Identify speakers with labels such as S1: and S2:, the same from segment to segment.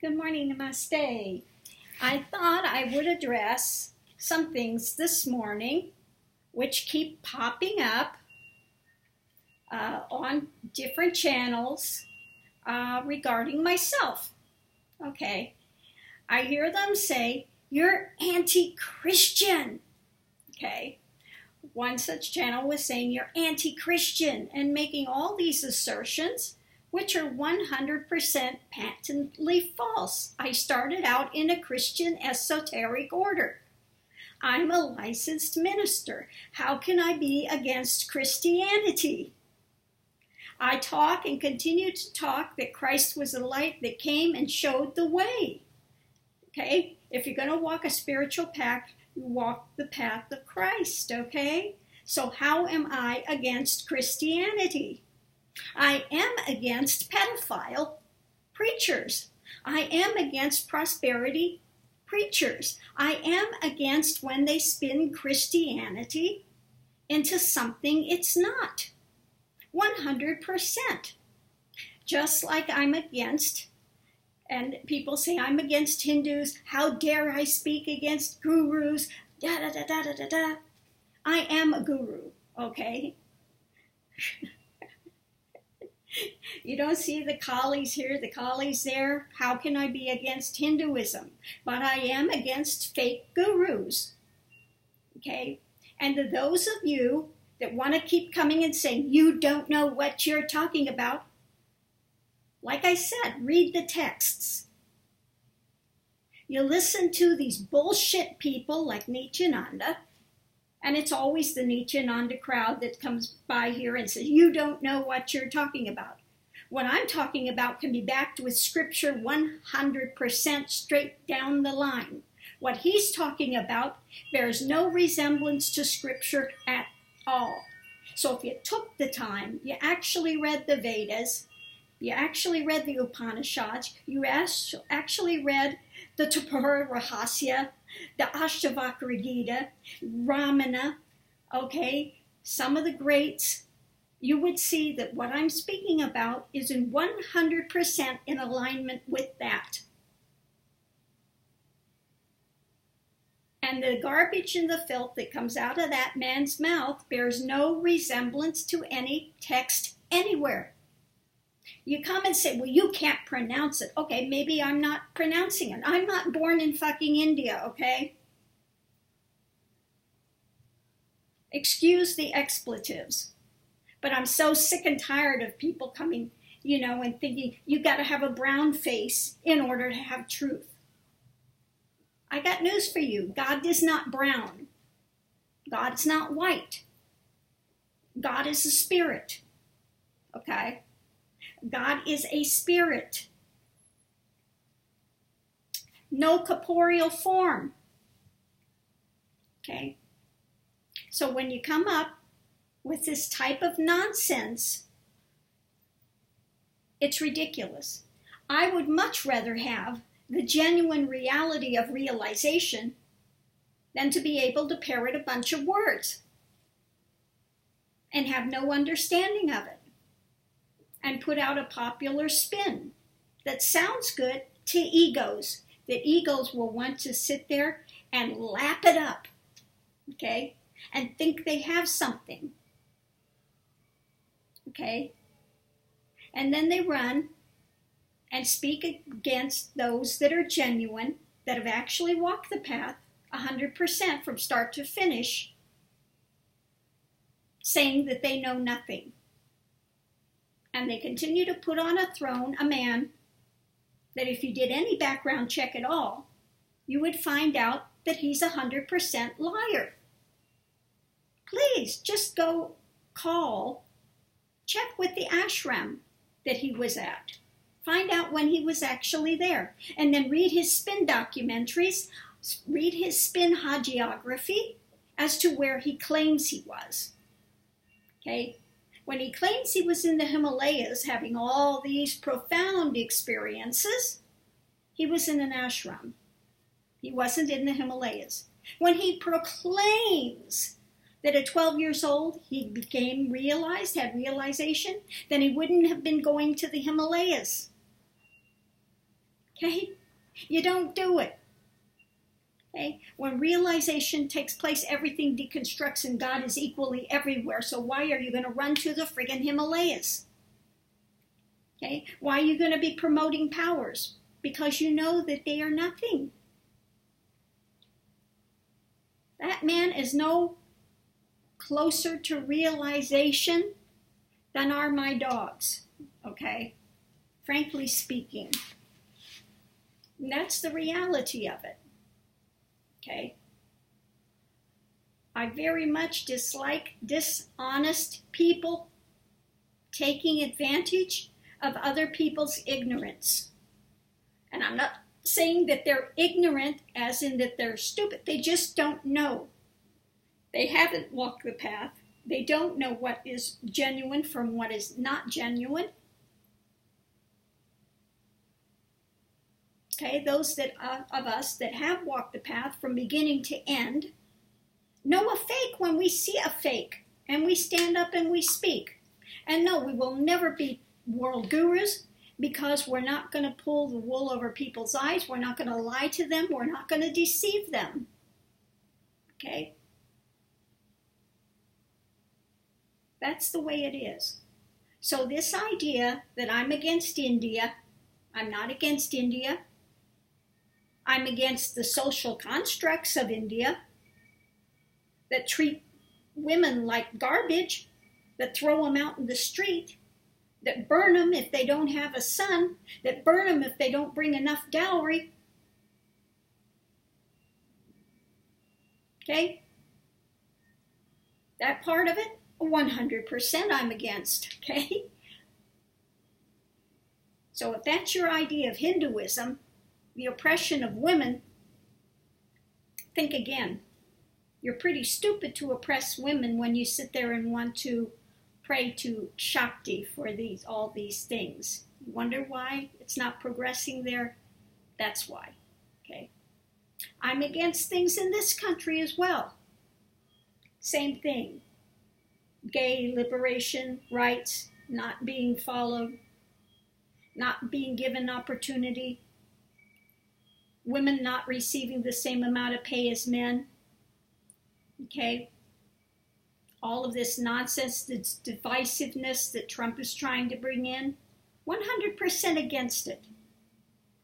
S1: Good morning, namaste. I thought I would address some things this morning which keep popping up on different channels regarding myself. Okay, I hear them say, you're anti-Christian. Okay, one such channel was saying you're anti-Christian and making all these assertions which are 100% patently false. I started out in a Christian esoteric order. I'm a licensed minister. How can I be against Christianity? I talk and continue to talk that Christ was the light that came and showed the way. Okay? If you're going to walk a spiritual path, you walk the path of Christ, okay? So how am I against Christianity? I am against pedophile preachers. I am against prosperity preachers. I am against when they spin Christianity into something it's not. 100%. Just like I'm against, and people say I'm against Hindus, how dare I speak against gurus, da da da da da da da. I am a guru, okay? You don't see the Kalis here, the Kalis there. How can I be against Hinduism? But I am against fake gurus. Okay? And to those of you that want to keep coming and saying, you don't know what you're talking about, like I said, read the texts. You listen to these bullshit people like Nityananda, and it's always the Nityananda crowd that comes by here and says, you don't know what you're talking about. What I'm talking about can be backed with scripture 100% straight down the line. What he's talking about bears no resemblance to scripture at all. So if you took the time, you actually read the Vedas, you actually read the Upanishads, you actually read the Tripura Rahasya, the Ashtavakra Gita, Ramana, okay, some of the greats, you would see that what I'm speaking about is in 100% in alignment with that. And the garbage and the filth that comes out of that man's mouth bears no resemblance to any text anywhere. You come and say, well, you can't pronounce it. Okay, maybe I'm not pronouncing it. I'm not born in fucking India, okay? Excuse the expletives. But I'm so sick and tired of people coming, and thinking you got to have a brown face in order to have truth. I got news for you. God is not brown. God's not white. God is a spirit, okay? God is a spirit. No corporeal form. Okay? So when you come up with this type of nonsense, it's ridiculous. I would much rather have the genuine reality of realization than to be able to parrot a bunch of words and have no understanding of it, and put out a popular spin that sounds good to egos, that egos will want to sit there and lap it up, okay, and think they have something, okay, and then they run and speak against those that are genuine, that have actually walked the path 100% from start to finish, saying that they know nothing. And they continue to put on a throne a man that if you did any background check at all, you would find out that he's 100% liar. Please, just go check with the ashram that he was at. Find out when he was actually there. And then read his spin documentaries, read his spin hagiography as to where he claims he was. Okay? When he claims he was in the Himalayas having all these profound experiences, he was in an ashram. He wasn't in the Himalayas. When he proclaims that at 12 years old he had realization, then he wouldn't have been going to the Himalayas. Okay? You don't do it. Okay? When realization takes place, everything deconstructs and God is equally everywhere. So why are you going to run to the friggin' Himalayas? Okay? Why are you going to be promoting powers? Because you know that they are nothing. That man is no closer to realization than are my dogs. Okay? Frankly speaking. And that's the reality of it. Okay? I very much dislike dishonest people taking advantage of other people's ignorance. And I'm not saying that they're ignorant as in that they're stupid. They just don't know. They haven't walked the path. They don't know what is genuine from what is not genuine. Okay, those that of us that have walked the path from beginning to end know a fake when we see a fake, and we stand up and we speak. And no, we will never be world gurus, because we're not going to pull the wool over people's eyes. We're not going to lie to them. We're not going to deceive them. Okay? That's the way it is. So this idea that I'm against India, I'm not against India. I'm against the social constructs of India that treat women like garbage, that throw them out in the street, that burn them if they don't have a son, that burn them if they don't bring enough dowry. Okay? That part of it, 100% I'm against. Okay? So if that's your idea of Hinduism, the oppression of women, think again. You're pretty stupid to oppress women when you sit there and want to pray to Shakti for all these things. You wonder why it's not progressing there? That's why. Okay. I'm against things in this country as well. Same thing. Gay liberation rights not being followed, not being given opportunity, women not receiving the same amount of pay as men. Okay? All of this nonsense, this divisiveness that Trump is trying to bring in, 100% against it.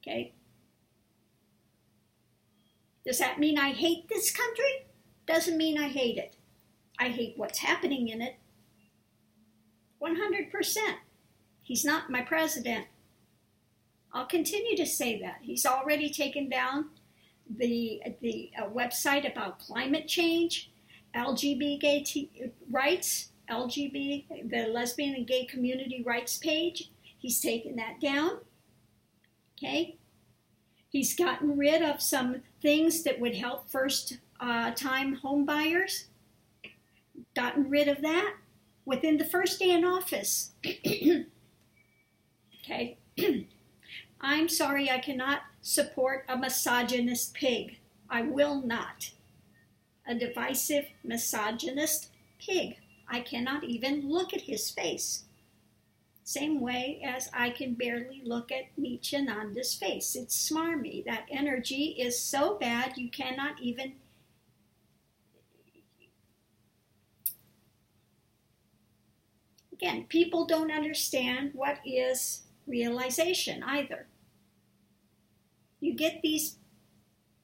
S1: Okay? Does that mean I hate this country? Doesn't mean I hate it. I hate what's happening in it. 100%. He's not my president. I'll continue to say that. He's already taken down the website about climate change, LGBT rights, the lesbian and gay community rights page. He's taken that down. Okay? He's gotten rid of some things that would help first-time home buyers. Gotten rid of that within the first day in office. Okay? I'm sorry, I cannot support a misogynist pig. I will not. A divisive, misogynist pig. I cannot even look at his face. Same way as I can barely look at Nityananda's face. It's smarmy. That energy is so bad you cannot even... Again, people don't understand what is realization either. You get these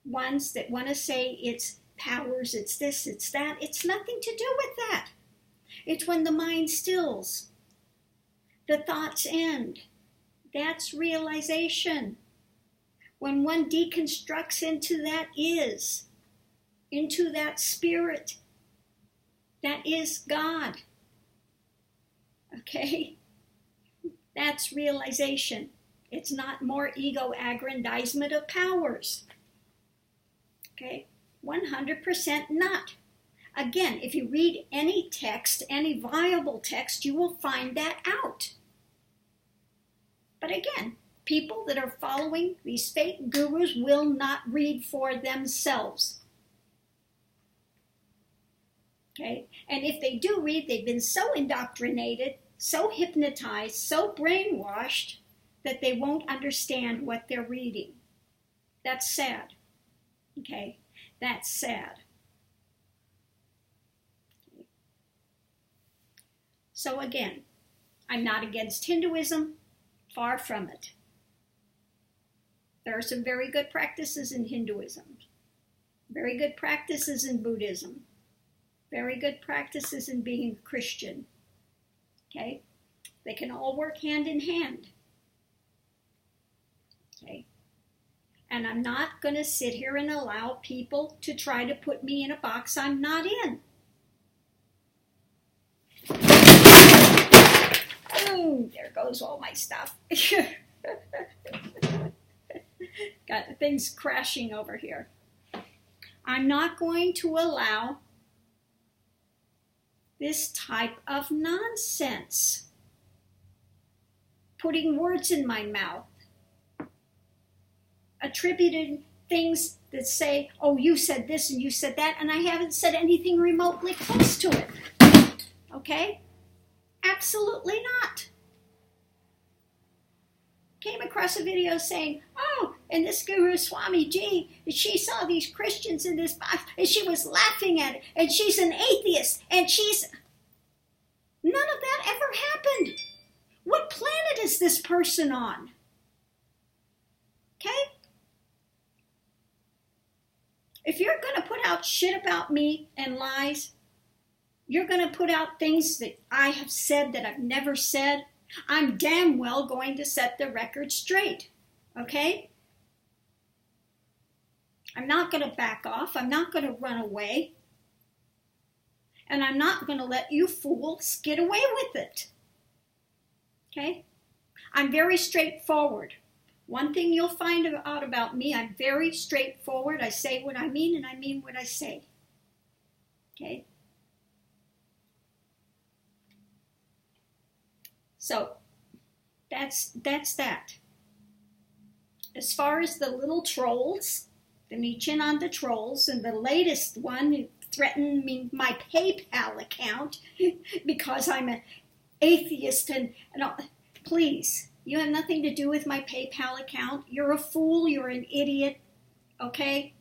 S1: ones that want to say it's powers, it's this, it's that. It's nothing to do with that. It's when the mind stills. The thoughts end. That's realization. When one deconstructs into that into that spirit, that is God. Okay? That's realization. It's not more ego aggrandizement of powers. Okay? 100% not. Again, if you read any text, any viable text, you will find that out. But again, people that are following these fake gurus will not read for themselves. Okay? And if they do read, they've been so indoctrinated, so hypnotized, so brainwashed, that they won't understand what they're reading. That's sad. Okay? That's sad. So again, I'm not against Hinduism, far from it. There are some very good practices in Hinduism, very good practices in Buddhism, very good practices in being a Christian. Okay? They can all work hand in hand. Okay? And I'm not going to sit here and allow people to try to put me in a box I'm not in. Oh, there goes all my stuff. Got things crashing over here. I'm not going to allow this type of nonsense. Putting words in my mouth. Attributing things that say, oh, you said this and you said that, and I haven't said anything remotely close to it. Okay? Absolutely not. Came across a video saying, oh, and this guru Swami-G, she saw these Christians in this box, and she was laughing at it, and she's an atheist, and she's... None of that ever happened. What planet is this person on? Okay? If you're going to put out shit about me and lies, you're going to put out things that I have said that I've never said, I'm damn well going to set the record straight. Okay? I'm not going to back off. I'm not going to run away. And I'm not going to let you fools get away with it. Okay? I'm very straightforward. One thing you'll find out about me, I'm very straightforward. I say what I mean, and I mean what I say. Okay? So, that's that. As far as the little trolls, the Nichin on the trolls, and the latest one who threatened me my PayPal account because I'm an atheist and all. Please, you have nothing to do with my PayPal account. You're a fool. You're an idiot. Okay?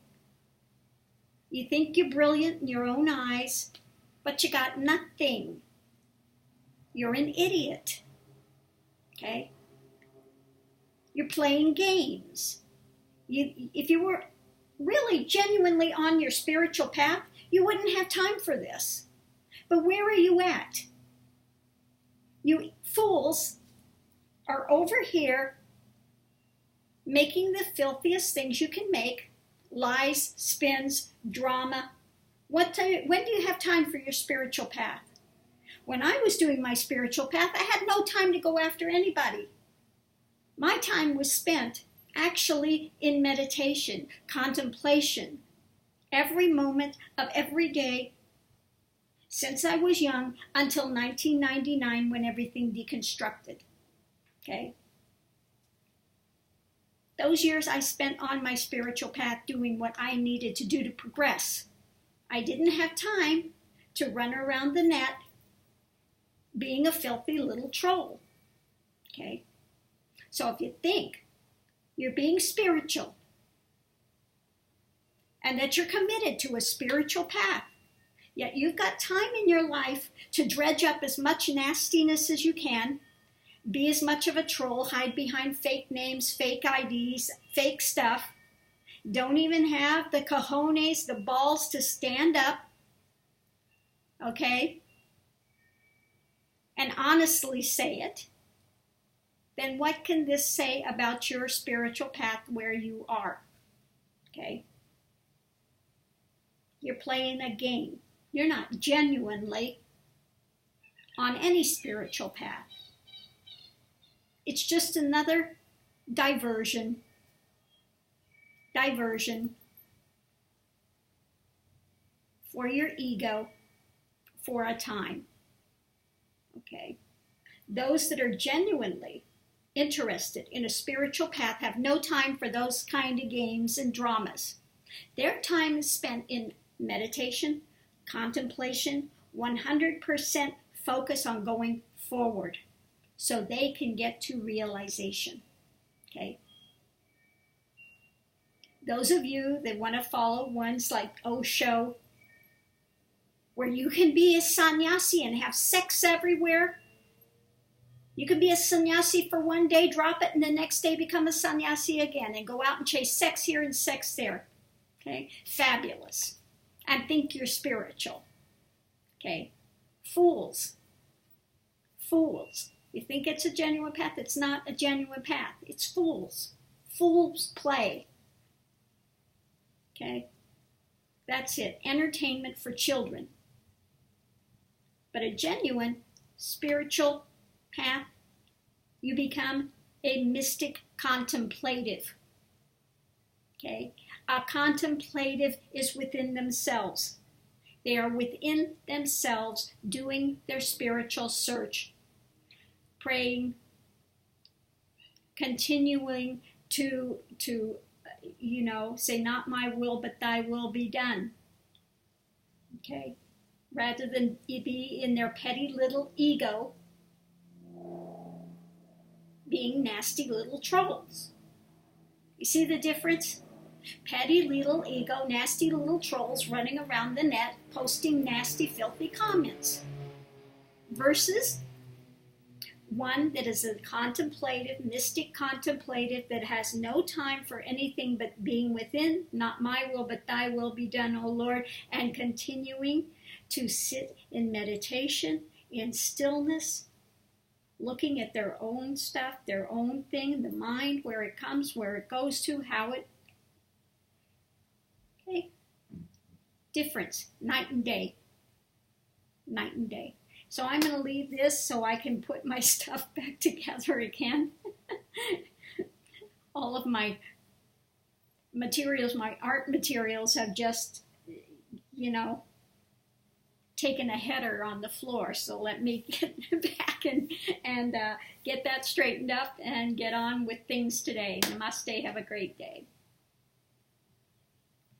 S1: You think you're brilliant in your own eyes, but you got nothing. You're an idiot. Okay? You're playing games. If you were really genuinely on your spiritual path, you wouldn't have time for this. But where are you at? You fools are over here making the filthiest things you can make, lies, spins, drama. When do you have time for your spiritual path? When I was doing my spiritual path, I had no time to go after anybody. My time was spent actually in meditation, contemplation, every moment of every day since I was young until 1999 when everything deconstructed. Okay? Those years I spent on my spiritual path doing what I needed to do to progress. I didn't have time to run around the net being a filthy little troll. Okay? So if you think you're being spiritual and that you're committed to a spiritual path, yet you've got time in your life to dredge up as much nastiness as you can, be as much of a troll, hide behind fake names, fake IDs, fake stuff, don't even have the cojones, the balls to stand up, okay, and honestly say it, then what can this say about your spiritual path where you are? Okay? You're playing a game. You're not genuinely on any spiritual path. It's just another diversion for your ego for a time. Okay? Those that are genuinely interested in a spiritual path have no time for those kind of games and dramas. Their time is spent in meditation, contemplation, 100% focus on going forward so they can get to realization. Okay. Those of you that want to follow ones like Osho, where you can be a sannyasi and have sex everywhere. You can be a sannyasi for one day, drop it, and the next day become a sannyasi again and go out and chase sex here and sex there. Okay? Fabulous. And think you're spiritual. Okay? Fools. Fools. You think it's a genuine path? It's not a genuine path. It's fools. Fools play. Okay? That's it. Entertainment for children. But a genuine spiritual path, you become a mystic contemplative. Okay? A contemplative is within themselves. They are within themselves doing their spiritual search, praying, continuing to say, not my will, but thy will be done. Okay? Rather than be in their petty little ego, being nasty little trolls. You see the difference? Petty little ego, nasty little trolls running around the net, posting nasty, filthy comments. Versus one that is a contemplative, mystic contemplative, that has no time for anything but being within, not my will, but thy will be done, O Lord, and continuing to sit in meditation, in stillness, looking at their own stuff, their own thing, the mind, where it comes, where it goes to, how it... Okay? Difference. Night and day. Night and day. So I'm going to leave this so I can put my stuff back together again. All of my materials, my art materials, have just, taken a header on the floor. So let me get back and get that straightened up and get on with things today. Namaste. Have a great day.